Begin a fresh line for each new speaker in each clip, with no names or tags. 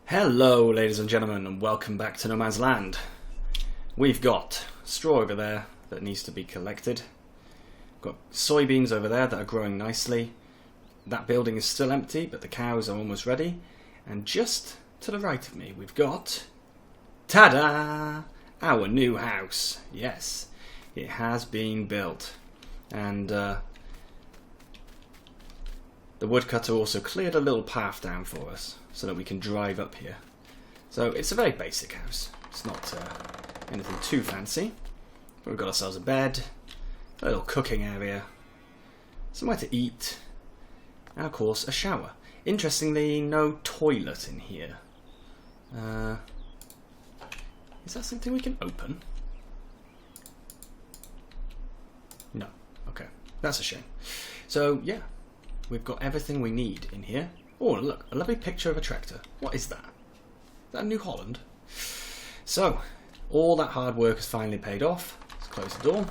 Hello ladies and gentlemen, and welcome back to No Man's Land. We've got straw over there that needs to be collected. We've got soybeans over there that are growing nicely. That building is still empty, but the cows are almost ready. And just to the right of me we've got, ta-da! Our new house. Yes, it has been built. And the woodcutter also cleared a little path down for us so that we can drive up here. So it's a very basic house. It's not anything too fancy. But we've got ourselves a bed, a little cooking area, somewhere to eat, and of course a shower. Interestingly, no toilet in here. Is that something we can open? No. Okay. That's a shame. So yeah, we've got everything we need in here. Oh, look, a lovely picture of a tractor. What is that? Is that New Holland? So, all that hard work has finally paid off. Let's close the door.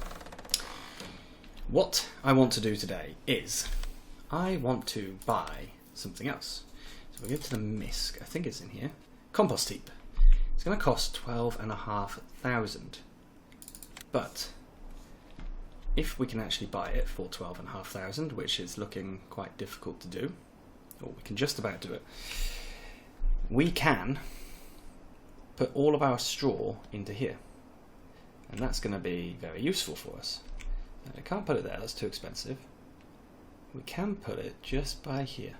What I want to do today is, I want to buy something else. So we go to the MISC, I think it's in here. Compost Heap. It's going to cost 12,500. But, if we can actually buy it for 12,500, which is looking quite difficult to do, or we can just about do it, we can put all of our straw into here, and that's going to be very useful for us. I can't put it there, that's too expensive. We can put it just by here.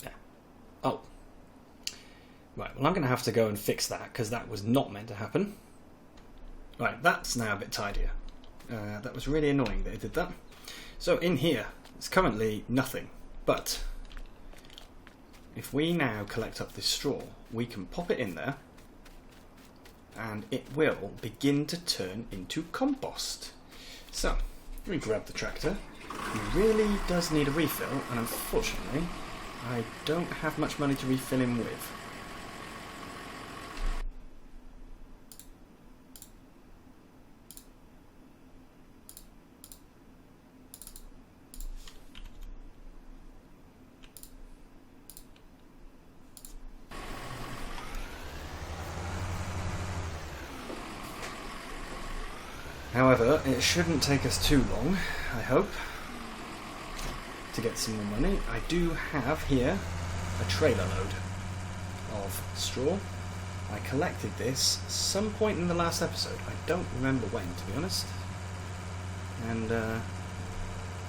There. Oh. Right, well I'm going to have to go and fix that, because that was not meant to happen. Right, that's now a bit tidier. That was really annoying that it did that. So in here, it's currently nothing, but if we now collect up this straw, we can pop it in there, and it will begin to turn into compost. So, let me grab the tractor. It really does need a refill, and unfortunately, I don't have much money to refill him with. However, it shouldn't take us too long, I hope, to get some more money. I do have here a trailer load of straw. I collected this some point in the last episode. I don't remember when, to be honest. And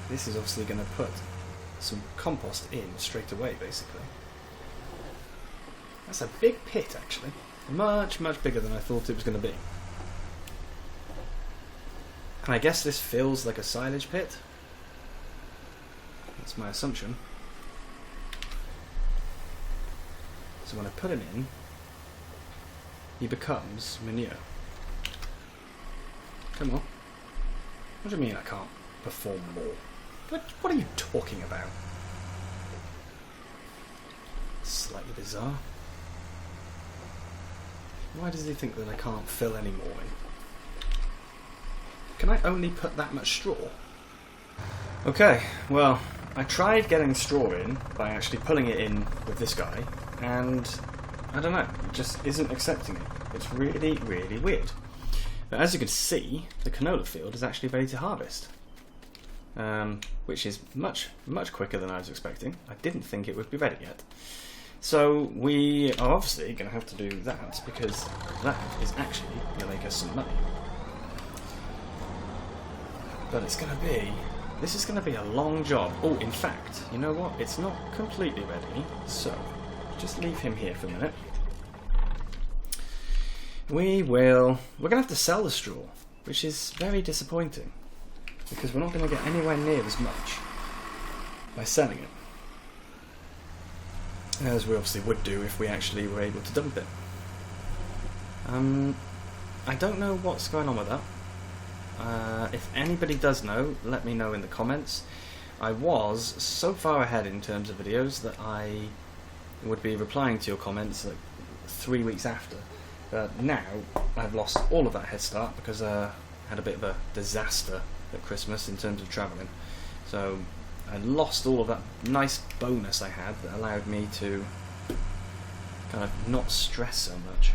this is obviously going to put some compost in straight away, basically. That's a big pit, actually. Much, much bigger than I thought it was going to be. And I guess this feels like a silage pit. That's my assumption. So when I put him in, he becomes manure. Come on. What do you mean I can't perform more? What are you talking about? Slightly bizarre. Why does he think that I can't fill any more in? Can I only put that much straw? Okay, well, I tried getting straw in by actually pulling it in with this guy, and I don't know, it just isn't accepting it. It's really, really weird. But as you can see, the canola field is actually ready to harvest, which is much, much quicker than I was expecting. I didn't think it would be ready yet. So we are obviously going to have to do that, because that is actually going to make us some money. But it's going to be, this is going to be a long job. Oh, in fact, you know what? It's not completely ready, so just leave him here for a minute. We're going to have to sell the straw, which is very disappointing, because we're not going to get anywhere near as much by selling it, as we obviously would do if we actually were able to dump it. I don't know what's going on with that. If anybody does know, let me know in the comments. I was so far ahead in terms of videos that I would be replying to your comments like 3 weeks after. But now I've lost all of that head start because I had a bit of a disaster at Christmas in terms of travelling. So I lost all of that nice bonus I had that allowed me to kind of not stress so much.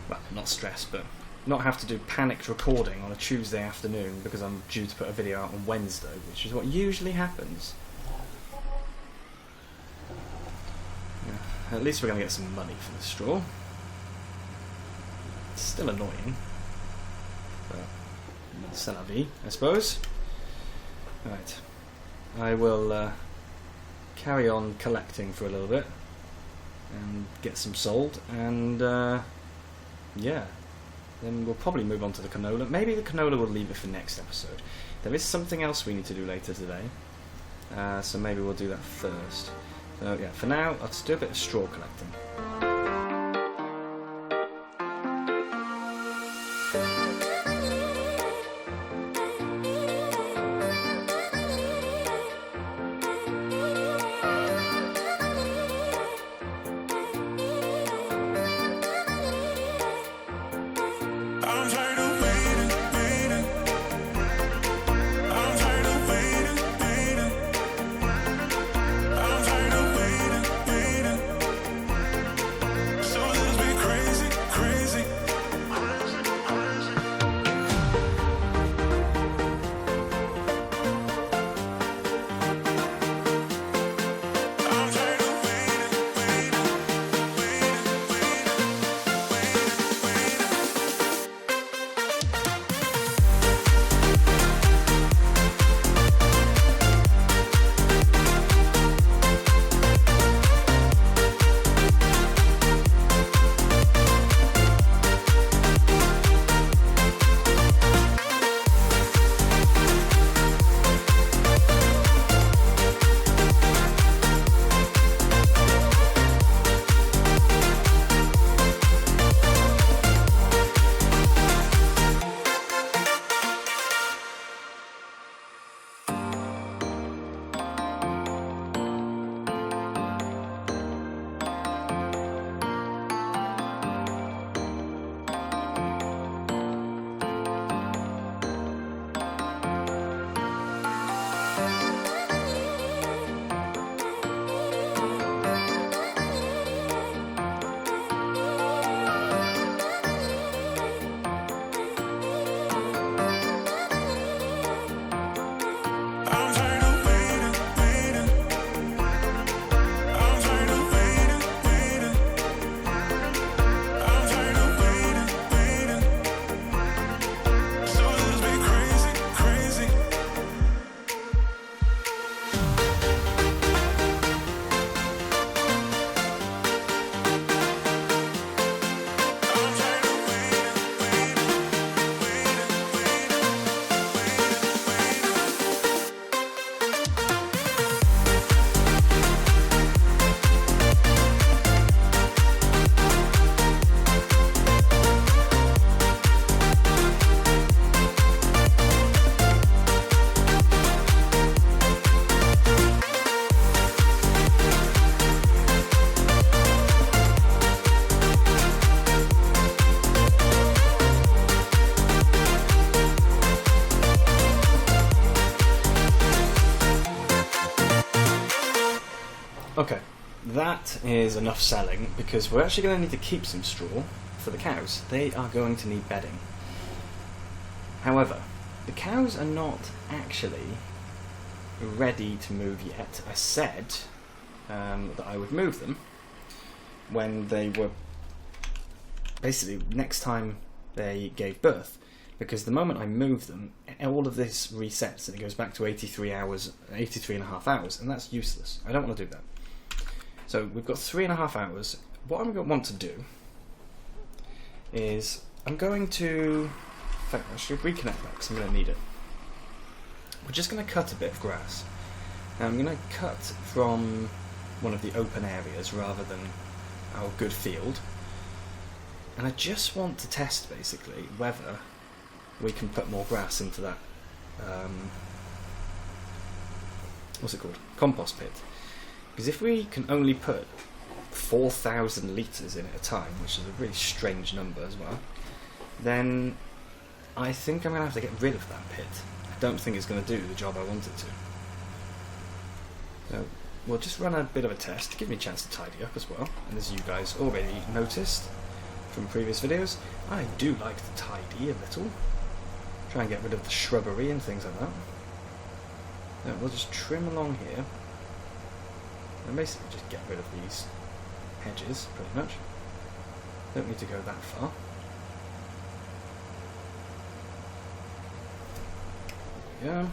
Well, not stress, but not have to do panicked recording on a Tuesday afternoon because I'm due to put a video out on Wednesday, which is what usually happens. Yeah, at least we're going to get some money for the straw. It's still annoying, but c'est la vie, I suppose. Right, I will carry on collecting for a little bit and get some sold, and yeah, then we'll probably move on to the canola. Maybe the canola will leave it for next episode. There is something else we need to do later today, so maybe we'll do that first. So yeah, for now, let's do a bit of straw collecting. Okay, that is enough selling, because we're actually going to need to keep some straw for the cows. They are going to need bedding. However, the cows are not actually ready to move yet. I said that I would move them when they were basically next time they gave birth, because the moment I move them, all of this resets and it goes back to 83 hours, 83 and a half hours, and that's useless. I don't want to do that. So we've got 3.5 hours. What I'm going to want to do is I'm going to, in fact, I should reconnect that because I'm going to need it. We're just going to cut a bit of grass. Now I'm going to cut from one of the open areas rather than our good field. And I just want to test basically whether we can put more grass into that, what's it called? Compost pit. Because if we can only put 4,000 litres in at a time, which is a really strange number as well, then I think I'm going to have to get rid of that pit. I don't think it's going to do the job I want it to. So we'll just run a bit of a test to give me a chance to tidy up as well. And as you guys already noticed from previous videos, I do like to tidy a little. Try and get rid of the shrubbery and things like that. So we'll just trim along here. And basically just get rid of these hedges, pretty much. Don't need to go that far. There we go.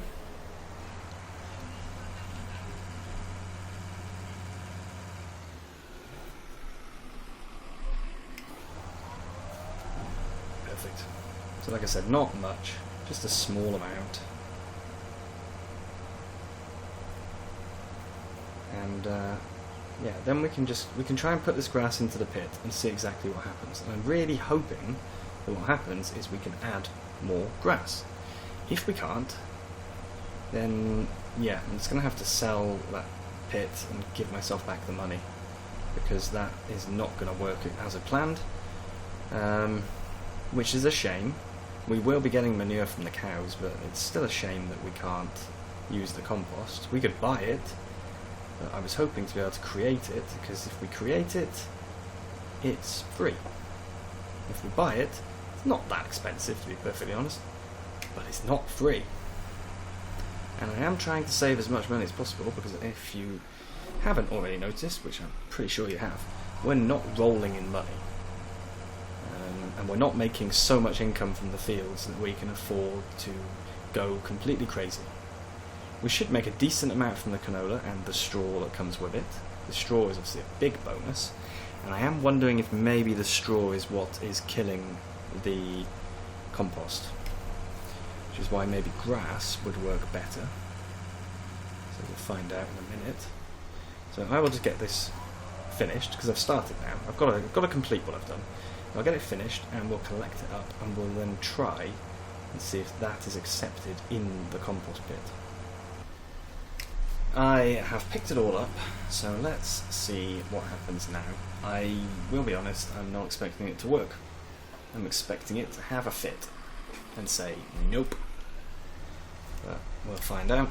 Perfect. So like I said, not much, just a small amount. And yeah, then we can try and put this grass into the pit and see exactly what happens. And I'm really hoping that what happens is we can add more grass. If we can't, then yeah, I'm just going to have to sell that pit and give myself back the money, because that is not going to work as I planned, which is a shame. We will be getting manure from the cows, but it's still a shame that we can't use the compost. We could buy it. I was hoping to be able to create it, because if we create it, it's free. If we buy it, it's not that expensive, to be perfectly honest, but it's not free. And I am trying to save as much money as possible, because if you haven't already noticed, which I'm pretty sure you have, we're not rolling in money. And we're not making so much income from the fields that we can afford to go completely crazy. We should make a decent amount from the canola and the straw that comes with it. The straw is obviously a big bonus, and I am wondering if maybe the straw is what is killing the compost, which is why maybe grass would work better. So we'll find out in a minute. So I will just get this finished, because I've started now. I've got to complete what I've done. I'll get it finished and we'll collect it up, and we'll then try and see if that is accepted in the compost pit. I have picked it all up, so let's see what happens now. I will be honest, I'm not expecting it to work. I'm expecting it to have a fit and say nope. But we'll find out.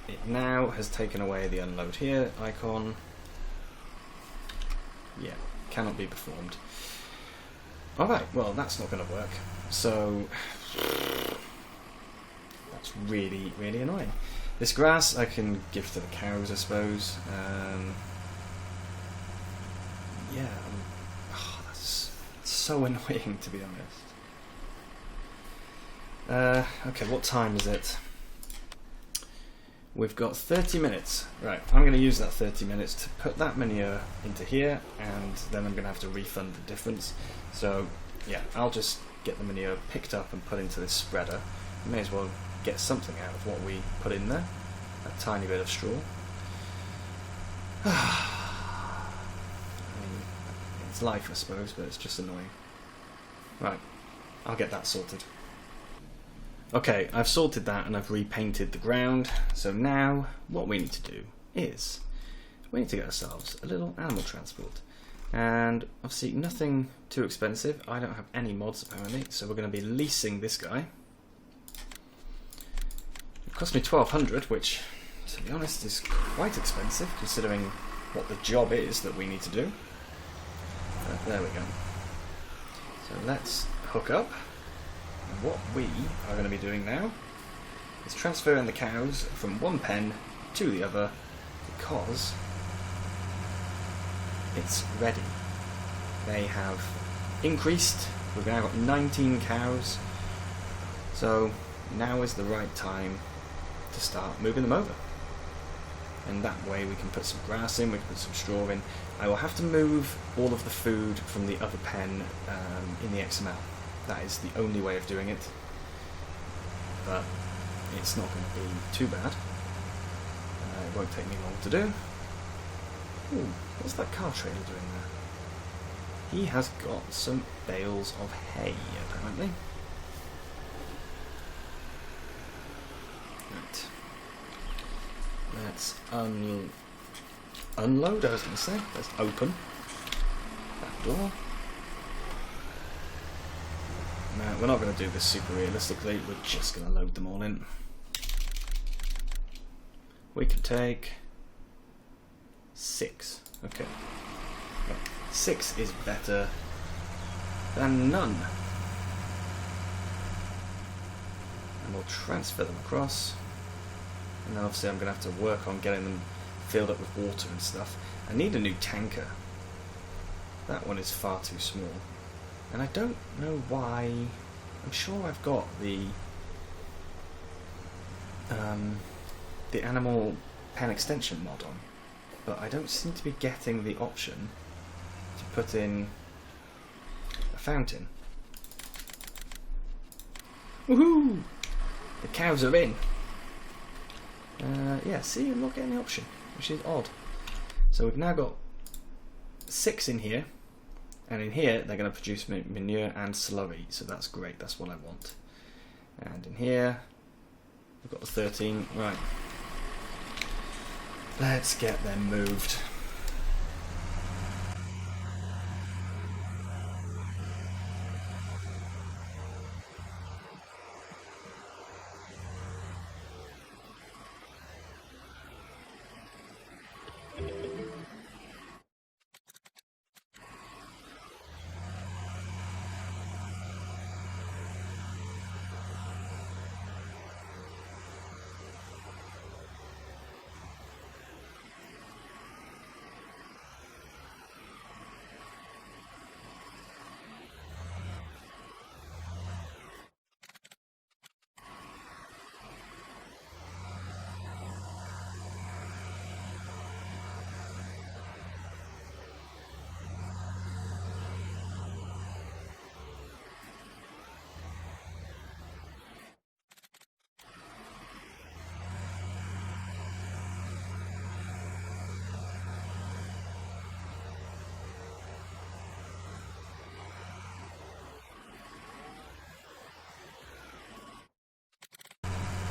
It now has taken away the unload here icon. Yeah, cannot be performed. Alright, well that's not going to work. So that's really, really annoying. This grass I can give to the cows, I suppose. Yeah, that's so annoying, to be honest. Okay, what time is it? We've got 30 minutes. Right, I'm going to use that 30 minutes to put that manure into here, and then I'm going to have to refund the difference. So, yeah, I'll just get the manure picked up and put into this spreader. We may as well get something out of what we put in there. A tiny bit of straw. I mean, it's life, I suppose, but it's just annoying. Right, I'll get that sorted. Okay, I've sorted that and I've repainted the ground. So now, what we need to do is, we need to get ourselves a little animal transport. And obviously nothing too expensive. I don't have any mods apparently, so we're going to be leasing this guy. It cost me 1,200, which, to be honest, is quite expensive considering what the job is that we need to do. But there we go. So let's hook up. And what we are going to be doing now is transferring the cows from one pen to the other, because it's ready. They have increased. We've now got 19 cows, so now is the right time to start moving them over. And that way we can put some grass in, we can put some straw in. I will have to move all of the food from the other pen in the XML. That is the only way of doing it, but it's not going to be too bad. It won't take me long to do. Ooh, what's that car trailer doing there? He has got some bales of hay, apparently. Right. Let's unload, I was going to say. Let's open that door. No, we're not going to do this super realistically, we're just going to load them all in. we can take 6. Okay. Well, 6 is better than none. And we'll transfer them across. And then obviously I'm going to have to work on getting them filled up with water and stuff. I need a new tanker. That one is far too small. And I don't know why. I'm sure I've got the animal pen extension mod on, but I don't seem to be getting the option to put in a fountain. Woohoo! The cows are in. Yeah, see, I'm not getting the option, which is odd. So we've now got 6 in here, and in here they're going to produce manure and slurry, so that's great, that's what I want. And in here we've got the 13, right. Let's get them moved.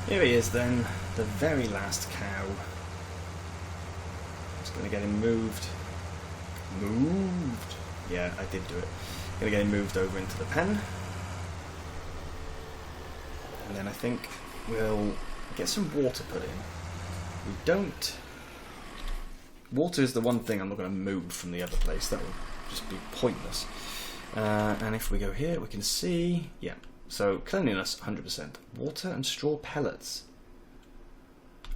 Here he is then, the very last cow. Just going to get him moved. Moved! Yeah, I did do it. Going to get him moved over into the pen. And then I think we'll get some water put in. We don't... Water is the one thing I'm not going to move from the other place. That would just be pointless. And if we go here, we can see... Yeah. So, cleanliness, 100%. Water and straw pellets.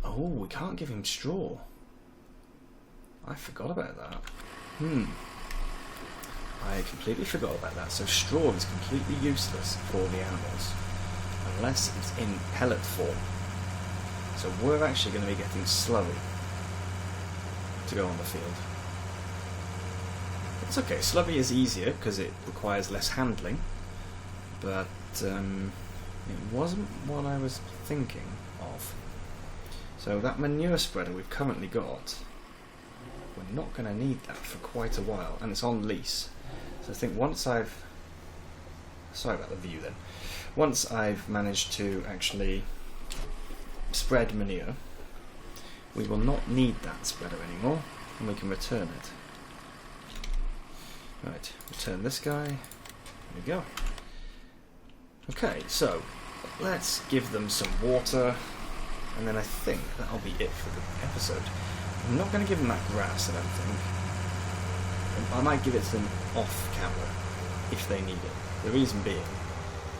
Oh, we can't give him straw. I forgot about that. I completely forgot about that. So straw is completely useless for the animals. Unless it's in pellet form. So we're actually going to be getting slurry to go on the field. It's okay, slurry is easier because it requires less handling. But it wasn't what I was thinking of. So that manure spreader we've currently got, we're not going to need that for quite a while, and it's on lease. So I think once I've... Sorry about the view then. Once I've managed to actually spread manure, we will not need that spreader anymore, and we can return it. Right, return this guy. There we go. Okay, so let's give them some water, and then I think that'll be it for the episode. I'm not going to give them that grass, I don't think. I might give it to them off camera if they need it. The reason being,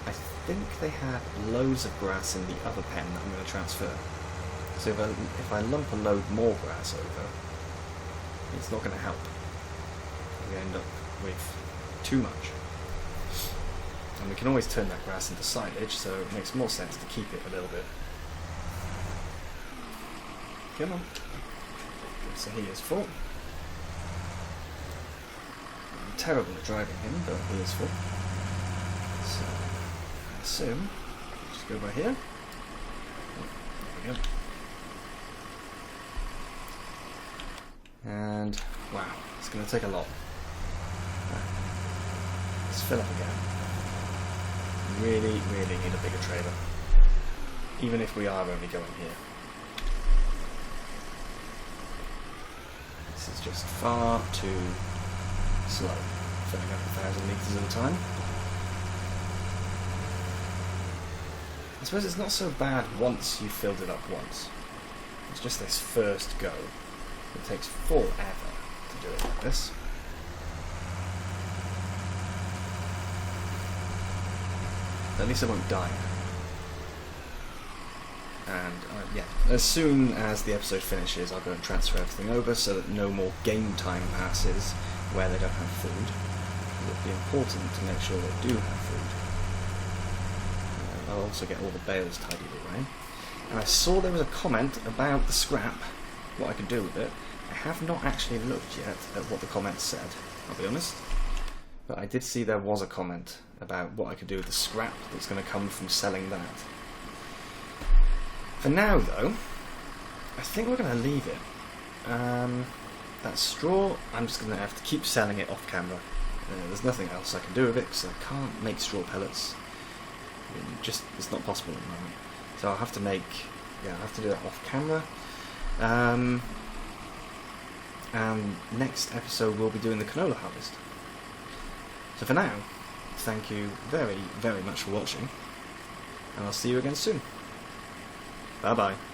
I think they had loads of grass in the other pen that I'm going to transfer. So if I lump a load more grass over, it's not going to help. We end up with too much. And we can always turn that grass into silage, so it makes more sense to keep it a little bit. Come on. So he is full. I'm terrible at driving him, but he is full. So I assume just go by here. Oh, there we go. And wow, it's going to take a lot. Right. Let's fill up again. Really need a bigger trailer, even if we are only going here. This is just far too slow, filling up 1,000 litres at a time. I suppose it's not so bad once you've filled it up once. It's just this first go. It takes forever to do it like this. At least I won't die. And yeah, as soon as the episode finishes, I'll go and transfer everything over so that no more game time passes where they don't have food. It would be important to make sure they do have food. I'll also get all the bales tidied away. And I saw there was a comment about the scrap, what I could do with it. I have not actually looked yet at what the comment said, I'll be honest. But I did see there was a comment about what I could do with the scrap that's going to come from selling that. For now, though, I think we're going to leave it. That straw, I'm just going to have to keep selling it off camera. There's nothing else I can do with it because I can't make straw pellets. It's not possible at the moment. So I'll have to I'll have to do that off camera. And next episode we'll be doing the canola harvest. So for now, thank you very, very much for watching, and I'll see you again soon. Bye bye.